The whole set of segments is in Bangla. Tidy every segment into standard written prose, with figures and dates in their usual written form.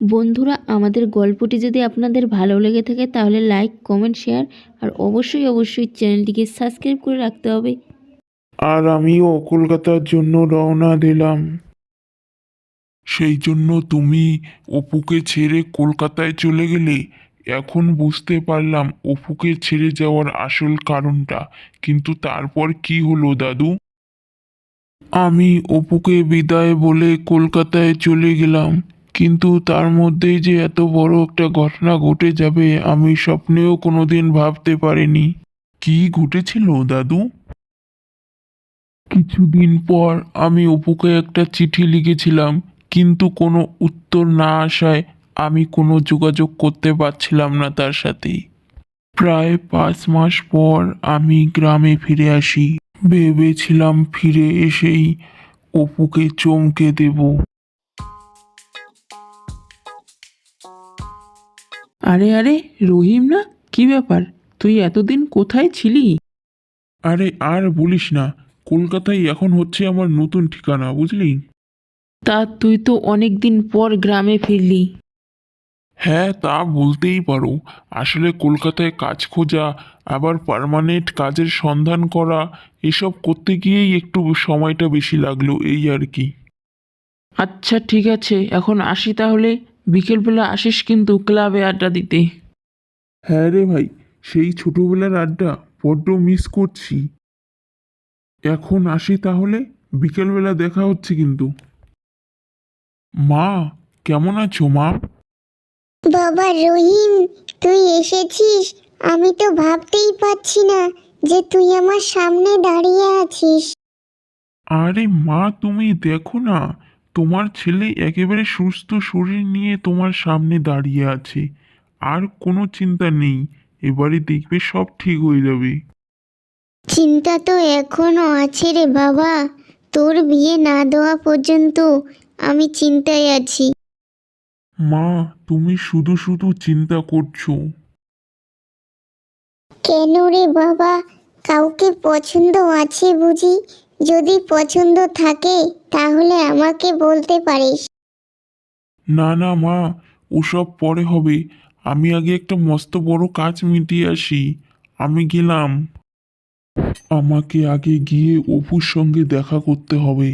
বন্ধুরা, আমাদের গল্পটি যদি আপনাদের ভালো লেগে থাকে তাহলে লাইক, কমেন্ট, শেয়ার আর অবশ্যই চ্যানেলটিকে সাবস্ক্রাইব করে রাখতে হবে। আর আমিও কলকাতার জন্য রওনা দিলাম। সেই জন্য তুমি অপুকে ছেড়ে কলকাতায় চলে গেলে। এখন বুঝতে পারলাম অপুকে ছেড়ে যাওয়ার আসল কারণটা। কিন্তু তারপর কি হলো দাদু? আমি অপুকে বিদায় বলে কলকাতায় চলে গেলাম, কিন্তু তার মধ্যেই যে এত বড় একটা ঘটনা ঘটে যাবে আমি স্বপ্নেও কোনোদিন ভাবতে পারিনি। কি ঘটেছিল দাদু? কিছুদিন পর আমি অপুকে একটা চিঠি লিখেছিলাম, কিন্তু কোনো উত্তর না আসায় আমি কোনো যোগাযোগ করতে পারছিলাম না তার সাথে। প্রায় 5 মাস পর আমি গ্রামে ফিরে আসি। ভেবেছিলাম ফিরে এসেই অপুকে চমকে দেব। আরে আরে, রহিম না? কি ব্যাপার? তুই এতদিন কোথায় ছিলি? আরে আর বলিস না, কলকাতায় এখন হচ্ছে আমার নতুন ঠিকানা, বুঝলি? তা তুই তো অনেক দিন পর গ্রামে ফিরলি। হ্যাঁ, তা বলতেই পারো। আসলে কলকাতায় কাজ খোঁজা, আবার পার্মানেন্ট কাজের সন্ধান করা, এসব করতে গিয়েই একটু সময়টা বেশি লাগলো, এই আর কি। আচ্ছা ঠিক আছে, এখন আসি তাহলে। বিকেলবেলা আসিস কিন্তু ক্লাবে আড্ডা দিতে। হ্যাঁ রে ভাই, সেই ছোটবেলার আড্ডা বড্ড মিস করছি। এখন আসি তাহলে, বিকেলবেলা দেখা হচ্ছে কিন্তু। মা, কেমন আছো মা? বাবা রহিম, তুই এসেছিস। আমি তো ভাবতেই পারছি না যে তুই আমার সামনে দাঁড়িয়ে আছিস। আরে মা, তুমি দেখো না, তোমার ছেলে একেবারে সুস্থ শরীর নিয়ে তোমার সামনে দাঁড়িয়ে আছে। আর কোনো চিন্তা নেই, এবারে দেখবে সব ঠিক হয়ে যাবে। চিন্তা তো এখনো আছে রে বাবা। তোর বিয়ে না দেওয়া পর্যন্ত আমি চিন্তায় আছি। মা, তুমি শুধু শুধু চিন্তা করছো। কেন রে বাবা? কাউকে পছন্দ আছে বুঝি? যদি পছন্দ থাকে তাহলে আমাকে বলতে পারিস। না না মা, ওসব পরে হবে। আমি আগে একটা মস্ত বড় কাজ মিটিয়ে আসি। আমি গেলাম। আমাকে আগে গিয়ে অপুর সঙ্গে দেখা করতে হবে।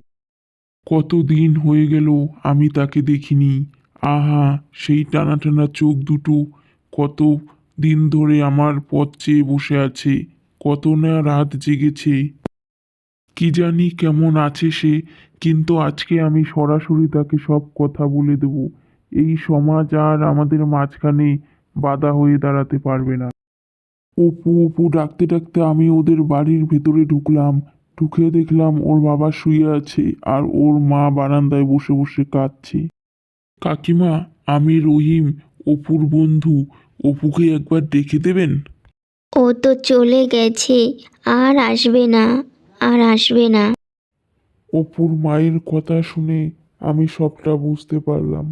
কতদিন হয়ে গেল আমি তাকে দেখিনি। আহা, সেই টানা টানা চোখ দুটো কত দিন ধরে আমার পথ চেয়ে বসে আছে। কত না রাত জেগেছে। কি জানি কেমন আছে সে, কিন্তু আজকে আমি সরাসরি তাকে সব কথা বলে দেব। এই সমাজ আর আমাদের মাঝখানে বাধা হয়ে দাঁড়াতে পারবে না। অপু অপু ডাকতে ডাকতে আমি ওদের বাড়ির ভেতরে ঢুকলাম। ঢুকে দেখলাম ওর বাবা শুয়ে আছে আর ওর মা বারান্দায় বসে বসে কাঁদছে। কাকিমা, আমি রহিম, অপুর বন্ধু। অপুকে একবার ডেকে দেবেন? ও তো চলে গেছে, আর আসবে না, আর আসবে না। অপুর মায়ের কথা শুনে আমি সবটা বুঝতে পারলাম।